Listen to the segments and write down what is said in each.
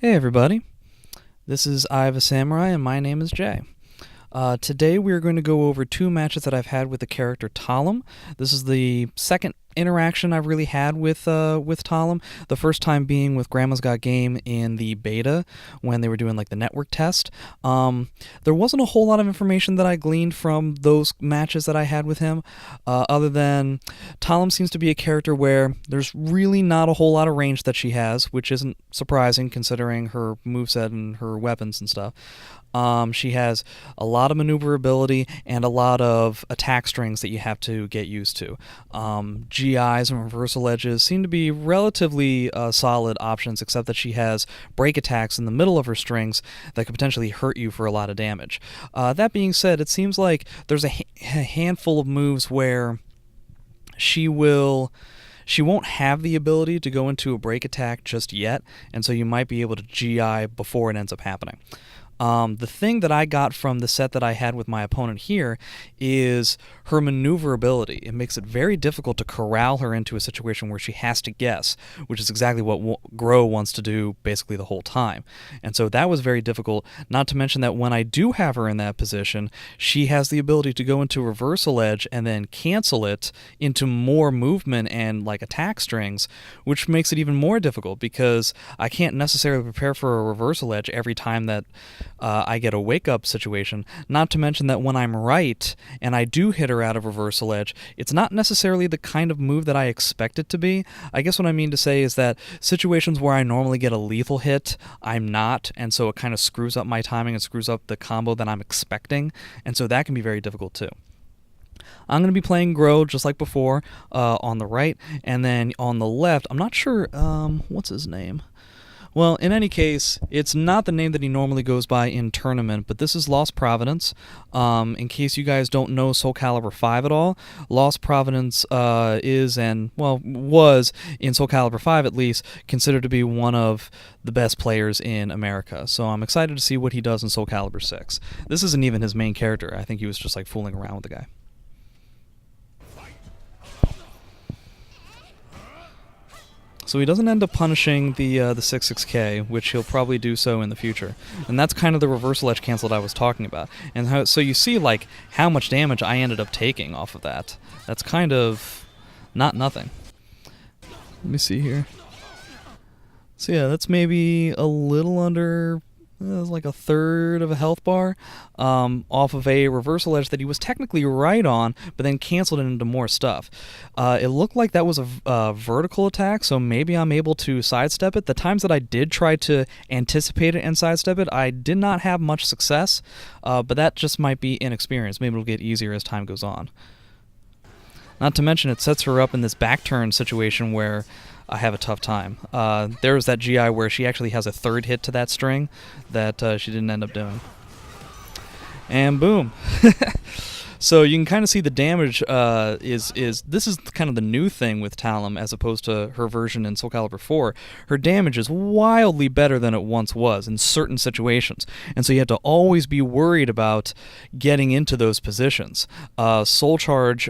Hey everybody, this is I Have a Samurai and my name is Jay. Today we are going to go over two matches that I've had with the character Talim. This is the second interaction I've really had with Talim. The first time being with Grandma's Got Game in the beta when they were doing like the network test. There wasn't a whole lot of information that I gleaned from those matches that I had with him, other than Talim seems to be a character where there's really not a whole lot of range that she has, which isn't surprising considering her moveset and her weapons and stuff. She has a lot of maneuverability and a lot of attack strings that you have to get used to. GIs and reversal edges seem to be relatively solid options, except that she has break attacks in the middle of her strings that could potentially hurt you for a lot of damage. That being said, it seems like there's a handful of moves where she won't have the ability to go into a break attack just yet, and so you might be able to GI before it ends up happening. The thing that I got from the set that I had with my opponent here is her maneuverability. It makes it very difficult to corral her into a situation where she has to guess, which is exactly what Grow wants to do basically the whole time. And so that was very difficult, not to mention that when I do have her in that position, she has the ability to go into reversal edge and then cancel it into more movement and like attack strings, which makes it even more difficult because I can't necessarily prepare for a reversal edge every time that I get a wake-up situation, not to mention that when I'm right and I do hit her out of reversal edge, it's not necessarily the kind of move that I expect it to be. I guess what I mean to say is that situations where I normally get a lethal hit, I'm not, and so it kind of screws up my timing and screws up the combo that I'm expecting, and so that can be very difficult too. I'm going to be playing Grow just like before on the right, and then on the left, I'm not sure, what's his name? Well, in any case, it's not the name that he normally goes by in tournament, but this is Lost Providence. In case you guys don't know Soul Calibur 5 at all, Lost Providence was, in Soul Calibur 5 at least, considered to be one of the best players in America. So I'm excited to see what he does in Soul Calibur 6. This isn't even his main character. I think he was just like fooling around with the guy. So he doesn't end up punishing the 6-6K, which he'll probably do so in the future. And that's kind of the reversal edge cancel that I was talking about. And so you see like how much damage I ended up taking off of that. That's kind of not nothing. Let me see here. So yeah, that's maybe a little under... like a third of a health bar off of a reversal edge that he was technically right on, but then canceled it into more stuff. It looked like that was a vertical attack, so maybe I'm able to sidestep it. The times that I did try to anticipate it and sidestep it, I did not have much success, but that just might be inexperience. Maybe it'll get easier as time goes on. Not to mention it sets her up in this back turn situation where I have a tough time. There was that GI where she actually has a third hit to that string that she didn't end up doing. And boom. So you can kind of see the damage this is kind of the new thing with Talim as opposed to her version in Soul Calibur 4. Her damage is wildly better than it once was in certain situations. And so you have to always be worried about getting into those positions. Soul Charge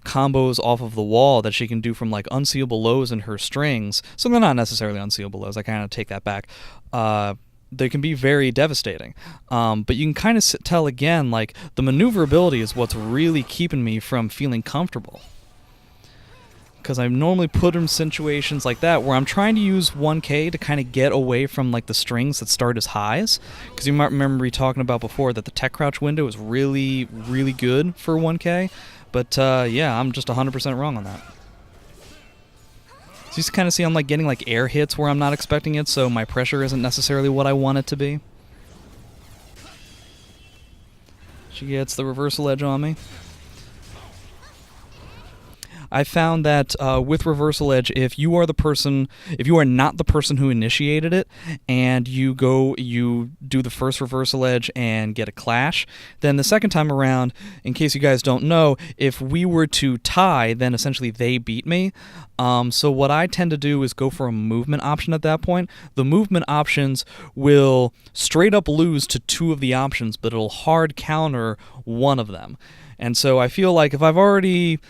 combos off of the wall that she can do from like unseeable lows in her strings, so they're not necessarily unseeable lows, I kind of take that back, they can be very devastating, but you can kind of tell again like the maneuverability is what's really keeping me from feeling comfortable, because I normally put in situations like that where I'm trying to use 1K to kind of get away from like the strings that start as highs, because you might remember me talking about before that the tech crouch window is really, really good for 1K. But, yeah, I'm just 100% wrong on that. So you kind of see I'm like getting like air hits where I'm not expecting it, so my pressure isn't necessarily what I want it to be. She gets the reversal edge on me. I found that with reversal edge, if you are not the person who initiated it, and you do the first reversal edge and get a clash, then the second time around, in case you guys don't know, if we were to tie, then essentially they beat me. So what I tend to do is go for a movement option at that point. The movement options will straight up lose to two of the options, but it'll hard counter one of them. And so I feel like if I've already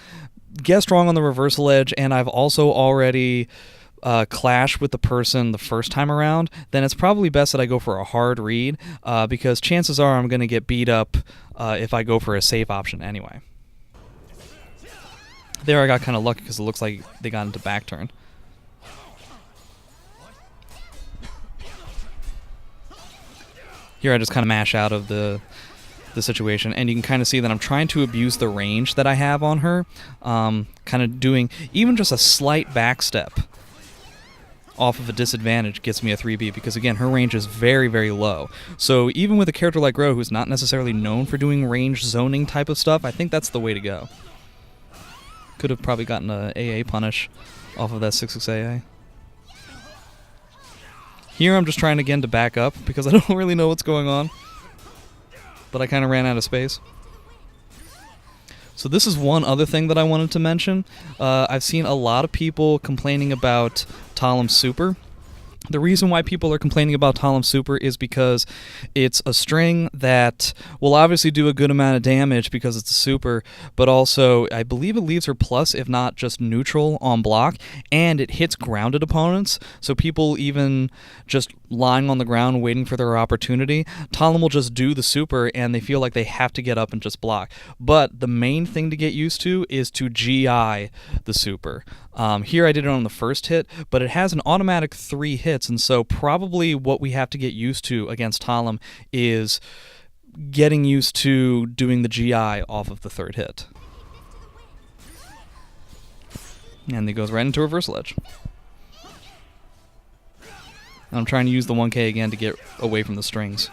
guessed wrong on the reversal edge, and I've also already clash with the person the first time around, then it's probably best that I go for a hard read, because chances are I'm going to get beat up if I go for a safe option anyway. There I got kind of lucky because it looks like they got into back turn. Here I just kind of mash out of the situation, and you can kind of see that I'm trying to abuse the range that I have on her, kind of doing even just a slight back step off of a disadvantage gets me a 3B, because again, her range is very, very low. So even with a character like Ro, who's not necessarily known for doing range zoning type of stuff, I think that's the way to go. Could have probably gotten a AA punish off of that 6-6 AA. Here I'm just trying again to back up because I don't really know what's going on, but I kind of ran out of space. So this is one other thing that I wanted to mention. I've seen a lot of people complaining about Talim Super. The reason why people are complaining about Talim Super is because it's a string that will obviously do a good amount of damage because it's a super, but also I believe it leaves her plus, if not just neutral, on block, and it hits grounded opponents, so people even just lying on the ground waiting for their opportunity, Talim will just do the super and they feel like they have to get up and just block. But the main thing to get used to is to GI the super. Here I did it on the first hit, but it has an automatic 3 hits, and so probably what we have to get used to against Talim is getting used to doing the GI off of the 3rd hit. And he goes right into reversal edge. I'm trying to use the 1K again to get away from the strings.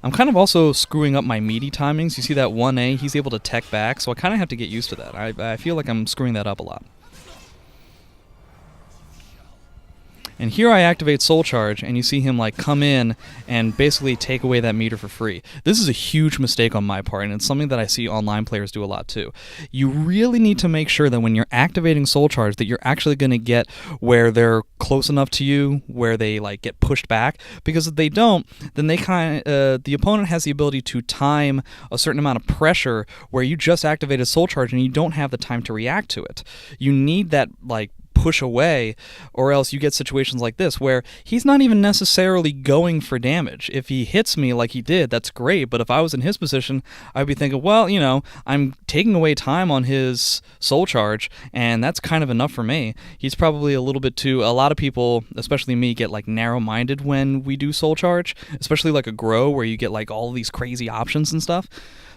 I'm kind of also screwing up my meaty timings. You see that 1A, he's able to tech back, so I kind of have to get used to that. I feel like I'm screwing that up a lot. And here I activate Soul Charge, and you see him like come in and basically take away that meter for free. This is a huge mistake on my part, and it's something that I see online players do a lot too. You really need to make sure that when you're activating Soul Charge that you're actually going to get where they're close enough to you, where they like get pushed back, because if they don't, then they the opponent has the ability to time a certain amount of pressure where you just activated Soul Charge and you don't have the time to react to it. You need that like push away, or else you get situations like this where he's not even necessarily going for damage. If he hits me like he did, that's great, but if I was in his position, I'd be thinking, well, you know, I'm taking away time on his Soul Charge, and that's kind of enough for me. He's probably a little bit too... A lot of people, especially me, get like narrow-minded when we do Soul Charge, especially like a Grow where you get like all these crazy options and stuff.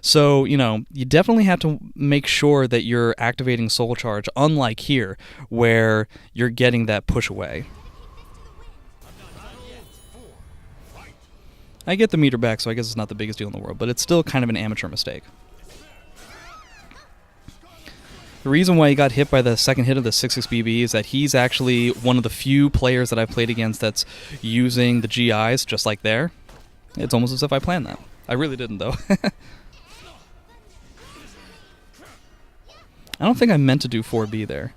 So, you know, you definitely have to make sure that you're activating Soul Charge, unlike here, where you're getting that push away. I get the meter back, so I guess it's not the biggest deal in the world, but it's still kind of an amateur mistake. The reason why he got hit by the second hit of the 6-6 BB is that he's actually one of the few players that I've played against that's using the GIs just like there. It's almost as if I planned that. I really didn't, though. I don't think I meant to do 4B there.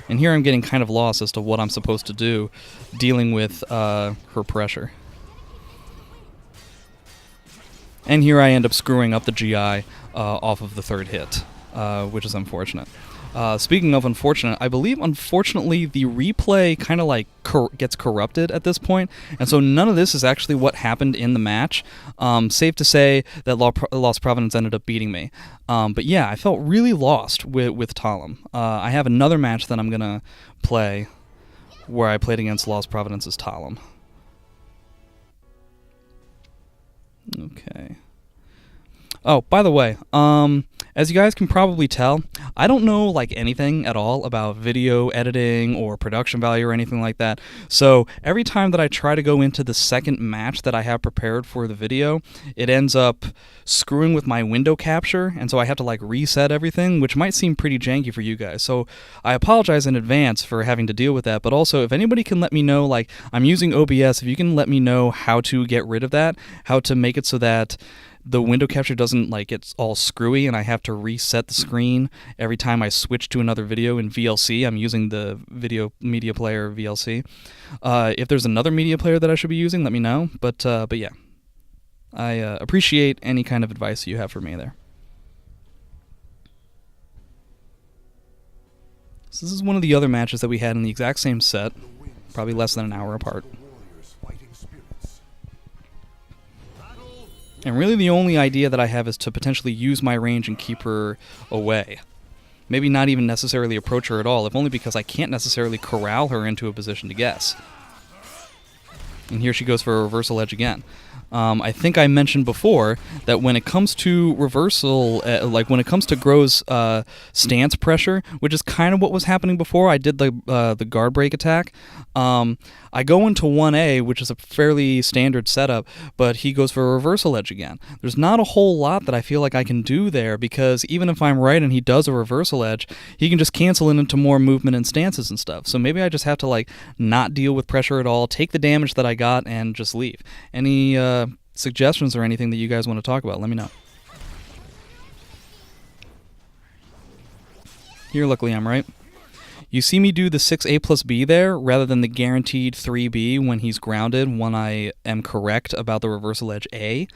And here I'm getting kind of lost as to what I'm supposed to do dealing with her pressure. And here I end up screwing up the GI off of the 3rd hit, which is unfortunate. Speaking of unfortunate, I believe, unfortunately, the replay kind of like gets corrupted at this point, and so none of this is actually what happened in the match. Safe to say that Lost Providence ended up beating me. But yeah, I felt really lost with Talim. I have another match that I'm going to play where I played against Lost Providence's Talim. Okay. Oh, by the way, as you guys can probably tell, I don't know like anything at all about video editing or production value or anything like that. So every time that I try to go into the second match that I have prepared for the video, it ends up screwing with my window capture, and so I have to like reset everything, which might seem pretty janky for you guys. So I apologize in advance for having to deal with that, but also if anybody can let me know, like I'm using OBS, if you can let me know how to get rid of that, how to make it so that the window capture doesn't like it's all screwy and I have to reset the screen every time I switch to another video in VLC. I'm using the video media player VLC. If there's another media player that I should be using, let me know. But yeah, I appreciate any kind of advice you have for me there. So this is one of the other matches that we had in the exact same set, probably less than an hour apart. And really the only idea that I have is to potentially use my range and keep her away. Maybe not even necessarily approach her at all, if only because I can't necessarily corral her into a position to guess. And here she goes for a reversal edge again. I think I mentioned before that when it comes to reversal, like when it comes to Gro's stance pressure, which is kind of what was happening before I did the guard break attack, I go into 1A, which is a fairly standard setup, but he goes for a reversal edge again. There's not a whole lot that I feel like I can do there, because even if I'm right and he does a reversal edge, he can just cancel it into more movement and stances and stuff. So maybe I just have to like not deal with pressure at all, take the damage that I got, and just leave. Any suggestions or anything that you guys want to talk about, let me know. Here, luckily I'm right. You see me do the 6A plus B there rather than the guaranteed 3B when he's grounded when I am correct about the reversal edge A.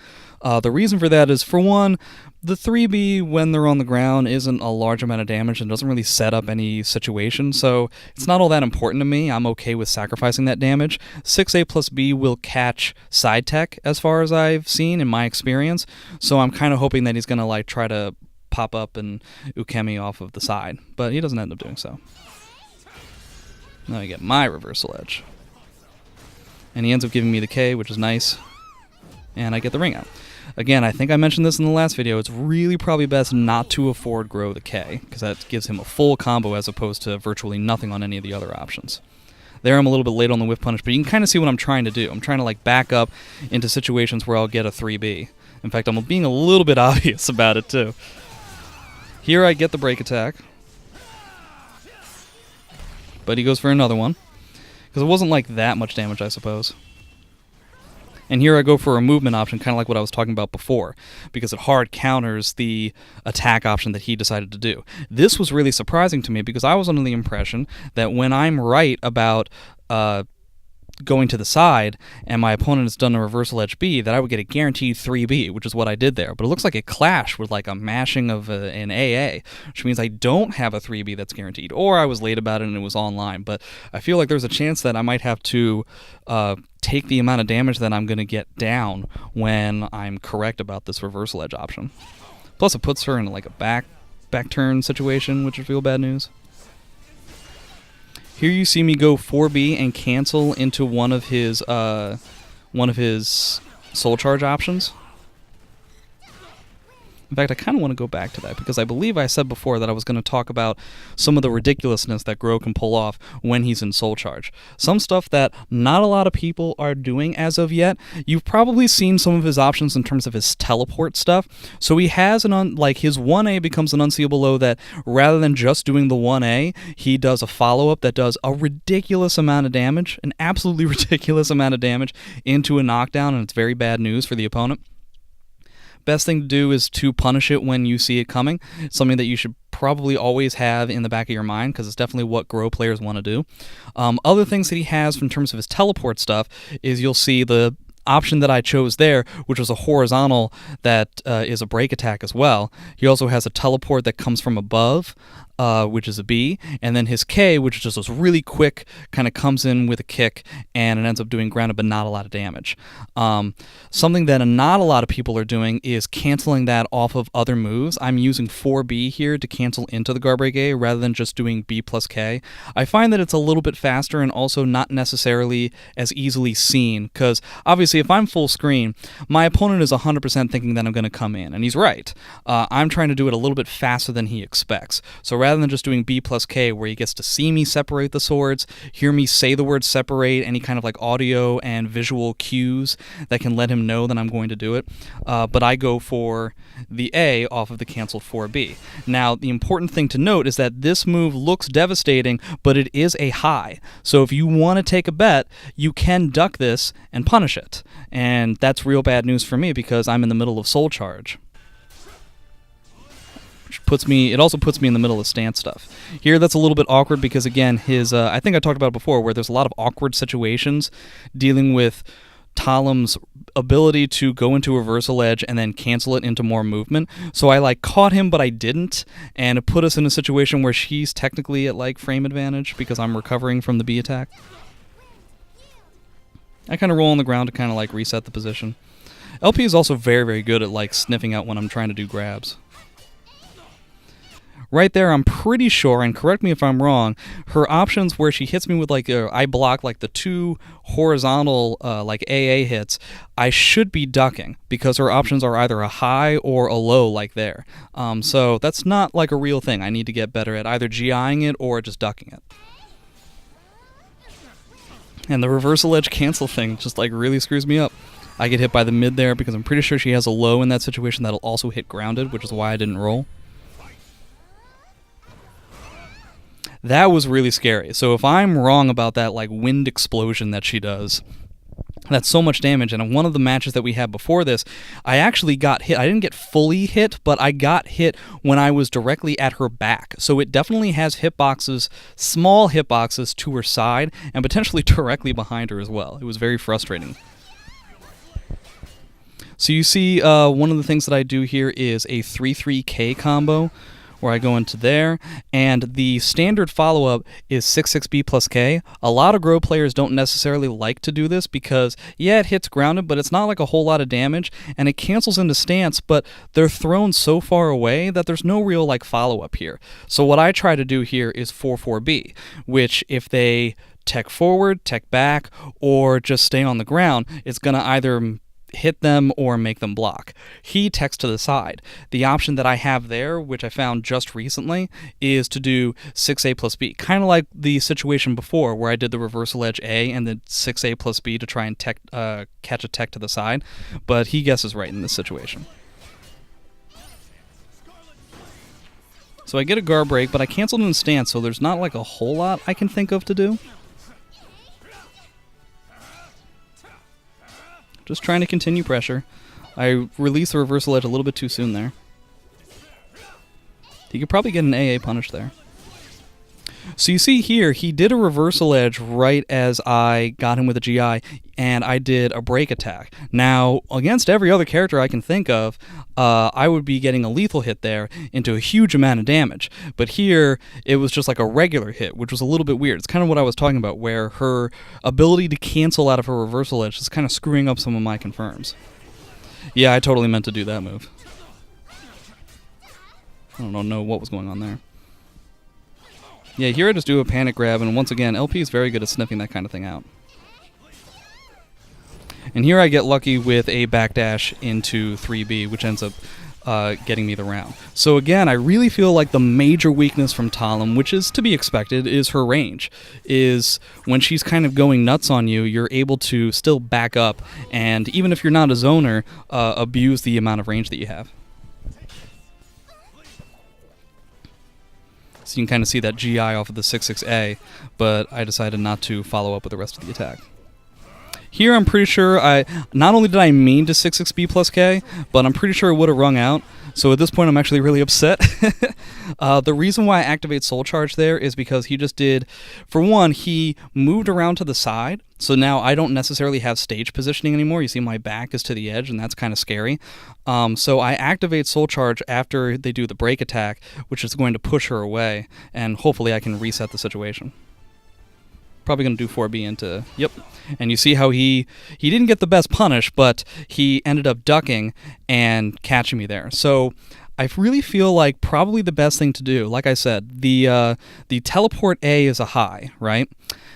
The reason for that is, for one, the 3B when they're on the ground isn't a large amount of damage and doesn't really set up any situation, so it's not all that important to me. I'm okay with sacrificing that damage. 6A plus B will catch side tech as far as I've seen in my experience, so I'm kind of hoping that he's going to like try to pop up and ukemi off of the side, but he doesn't end up doing so. Now I get my reversal edge. And he ends up giving me the K, which is nice. And I get the ring out. Again, I think I mentioned this in the last video, it's really probably best not to afford Gro the K, because that gives him a full combo as opposed to virtually nothing on any of the other options. There I'm a little bit late on the whiff punish, but you can kind of see what I'm trying to do. I'm trying to like back up into situations where I'll get a 3B. In fact, I'm being a little bit obvious about it too. Here I get the break attack. But he goes for another one, because it wasn't like that much damage, I suppose. And here I go for a movement option, kind of like what I was talking about before, because it hard counters the attack option that he decided to do. This was really surprising to me, because I was under the impression that when I'm right about going to the side and my opponent has done a reversal edge B, that I would get a guaranteed 3B, which is what I did there. But it looks like it clashed with like a mashing of an AA, which means I don't have a 3B that's guaranteed, or I was late about it and it was online. But I feel like there's a chance that I might have to take the amount of damage that I'm going to get down when I'm correct about this reversal edge option. Plus it puts her in like a back turn situation, which would feel bad news. Here you see me go 4B and cancel into one of his soul charge options. In fact, I kind of want to go back to that, because I believe I said before that I was going to talk about some of the ridiculousness that Gro can pull off when he's in soul charge. Some stuff that not a lot of people are doing as of yet. You've probably seen some of his options in terms of his teleport stuff. So he has his 1A becomes an unseeable low that rather than just doing the 1A, he does a follow-up that does a ridiculous amount of damage, an absolutely ridiculous amount of damage into a knockdown, and it's very bad news for the opponent. Best thing to do is to punish it when you see it coming. It's something that you should probably always have in the back of your mind, because it's definitely what Gro players want to do. Other things that he has in terms of his teleport stuff is you'll see the option that I chose there, which was a horizontal that is a break attack as well. He also has a teleport that comes from above, which is a B, and then his K, which is just this really quick, kind of comes in with a kick, and it ends up doing grounded but not a lot of damage. Something that not a lot of people are doing is canceling that off of other moves. I'm using 4B here to cancel into the guard break A rather than just doing B plus K. I find that it's a little bit faster and also not necessarily as easily seen, because obviously if I'm full screen, my opponent is 100% thinking that I'm going to come in, and he's right. I'm trying to do it a little bit faster than he expects. So rather than just doing B plus K, where he gets to see me separate the swords, hear me say the word separate, any kind of like audio and visual cues that can let him know that I'm going to do it, but I go for the A off of the canceled 4B. Now, the important thing to note is that this move looks devastating, but it is a high. So if you want to take a bet, you can duck this and punish it. And that's real bad news for me, because I'm in the middle of soul charge. It also puts me in the middle of stance stuff. Here, that's a little bit awkward because, again, I think I talked about it before, where there's a lot of awkward situations dealing with Talim's ability to go into a reversal edge and then cancel it into more movement. So I like caught him, but I didn't, and it put us in a situation where she's technically at like frame advantage because I'm recovering from the B attack. I kind of roll on the ground to kind of like reset the position. LP is also very, very good at like sniffing out when I'm trying to do grabs. Right there, I'm pretty sure, and correct me if I'm wrong, her options where she hits me with like I block like the 2 horizontal like AA hits, I should be ducking because her options are either a high or a low like there. So that's not like a real thing. I need to get better at either GIing it or just ducking it. And the reversal edge cancel thing just like really screws me up. I get hit by the mid there because I'm pretty sure she has a low in that situation that'll also hit grounded, which is why I didn't roll. That was really scary. So if I'm wrong about that like wind explosion that she does, that's so much damage. And in one of the matches that we had before this, I actually got hit. I didn't get fully hit, but I got hit when I was directly at her back. So it definitely has hitboxes, small hitboxes to her side, and potentially directly behind her as well. It was very frustrating. So you see one of the things that I do here is a 3-3K combo, where I go into there, and the standard follow-up is 6-6B plus K. A lot of Grow players don't necessarily like to do this because, yeah, it hits grounded, but it's not like a whole lot of damage, and it cancels into stance, but they're thrown so far away that there's no real like follow-up here. So what I try to do here is 4-4B, which if they tech forward, tech back, or just stay on the ground, it's going to either hit them or make them block. He techs to the side. The option that I have there, which I found just recently, is to do 6A plus B. Kind of like the situation before where I did the reversal edge A and then 6A plus B to try and catch a tech to the side, but he guesses right in this situation. So I get a guard break, but I canceled in stance, so there's not like a whole lot I can think of to do. Just trying to continue pressure. I released the reversal edge a little bit too soon there. He could probably get an AA punish there. So you see here, he did a reversal edge right as I got him with a GI, and I did a break attack. Now, against every other character I can think of, I would be getting a lethal hit there into a huge amount of damage. But here, it was just like a regular hit, which was a little bit weird. It's kind of what I was talking about, where her ability to cancel out of her reversal edge is kind of screwing up some of my confirms. Yeah, I totally meant to do that move. I don't know what was going on there. Yeah, here I just do a panic grab, and once again, LP is very good at sniffing that kind of thing out. And here I get lucky with a backdash into 3B, which ends up getting me the round. So again, I really feel like the major weakness from Talim, which is to be expected, is her range. Is when she's kind of going nuts on you, you're able to still back up, and even if you're not a zoner, abuse the amount of range that you have. So you can kind of see that GI off of the 6-6A, but I decided not to follow up with the rest of the attack. Here I'm pretty sure not only did I mean to 6-6B plus K, but I'm pretty sure it would have rung out. So at this point I'm actually really upset. The reason why I activate Soul Charge there is because he just did, for one, he moved around to the side, so now I don't necessarily have stage positioning anymore. You see my back is to the edge, and that's kind of scary. So I activate Soul Charge after they do the break attack, which is going to push her away, and hopefully I can reset the situation. Probably going to do 4B into, yep. And you see how he didn't get the best punish, but he ended up ducking and catching me there. So I really feel like probably the best thing to do, like I said, the teleport A is a high, right?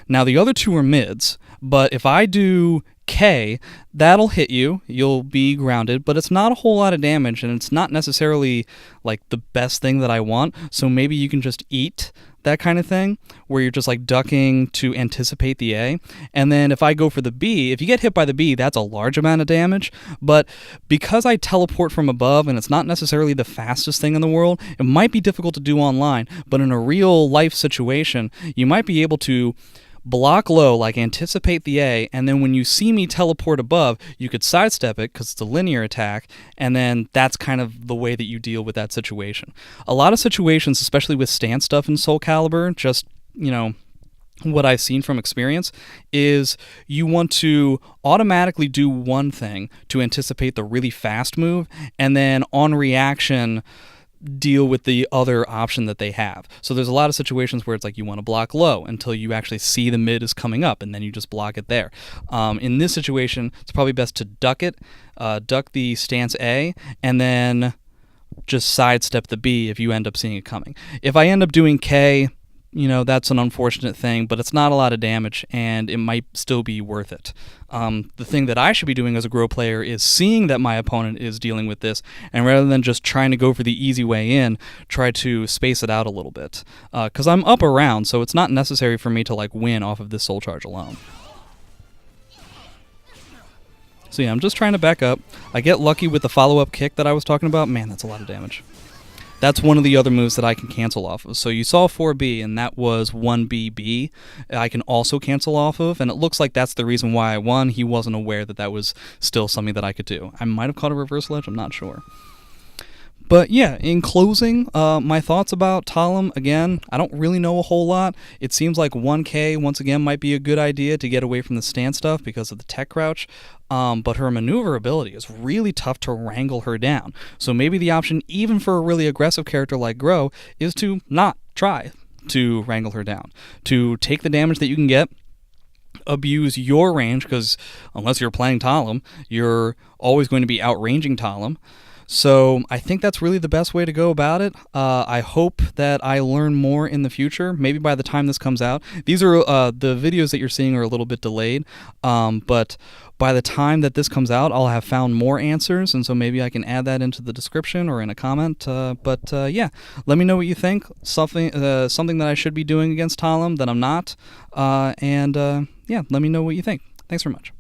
Now the other two are mids, but if I do K, that'll hit you, you'll be grounded, but it's not a whole lot of damage, and it's not necessarily like the best thing that I want, so maybe you can just eat that kind of thing, where you're just like ducking to anticipate the A. And then if I go for the B, if you get hit by the B, that's a large amount of damage, but because I teleport from above and it's not necessarily the fastest thing in the world, it might be difficult to do online, but in a real life situation, you might be able to block low, like anticipate the A, and then when you see me teleport above, you could sidestep it because it's a linear attack, and then that's kind of the way that you deal with that situation. A lot of situations, especially with stance stuff in Soul Calibur, just, you know, what I've seen from experience is you want to automatically do one thing to anticipate the really fast move, and then on reaction deal with the other option that they have. So there's a lot of situations where it's like you want to block low until you actually see the mid is coming up, and then you just block it there. In this situation, it's probably best to duck it, duck the stance A, and then just sidestep the B if you end up seeing it coming. If I end up doing K, that's an unfortunate thing, but it's not a lot of damage, and it might still be worth it. The thing that I should be doing as a grow player is seeing that my opponent is dealing with this, and rather than just trying to go for the easy way in, try to space it out a little bit. Because I'm up around, so it's not necessary for me to win off of this soul charge alone. So yeah, I'm just trying to back up. I get lucky with the follow-up kick that I was talking about. Man, that's a lot of damage. That's one of the other moves that I can cancel off of. So you saw 4B, and that was 1BB. I can also cancel off of, and it looks like that's the reason why I won. He wasn't aware that that was still something that I could do. I might have caught a reverse ledge, I'm not sure. But yeah, in closing, my thoughts about Talim, again, I don't really know a whole lot. It seems like 1K, once again, might be a good idea to get away from the stance stuff because of the tech crouch. But her maneuverability is really tough to wrangle her down. So maybe the option, even for a really aggressive character like Grow, is to not try to wrangle her down. To take the damage that you can get, abuse your range, because unless you're playing Talim, you're always going to be outranging Talim. So I think that's really the best way to go about it. I hope that I learn more in the future, maybe by the time this comes out. These are the videos that you're seeing are a little bit delayed, but by the time that this comes out, I'll have found more answers, and so maybe I can add that into the description or in a comment. Yeah, let me know what you think. Something that I should be doing against Talim that I'm not, and yeah, let me know what you think. Thanks very much.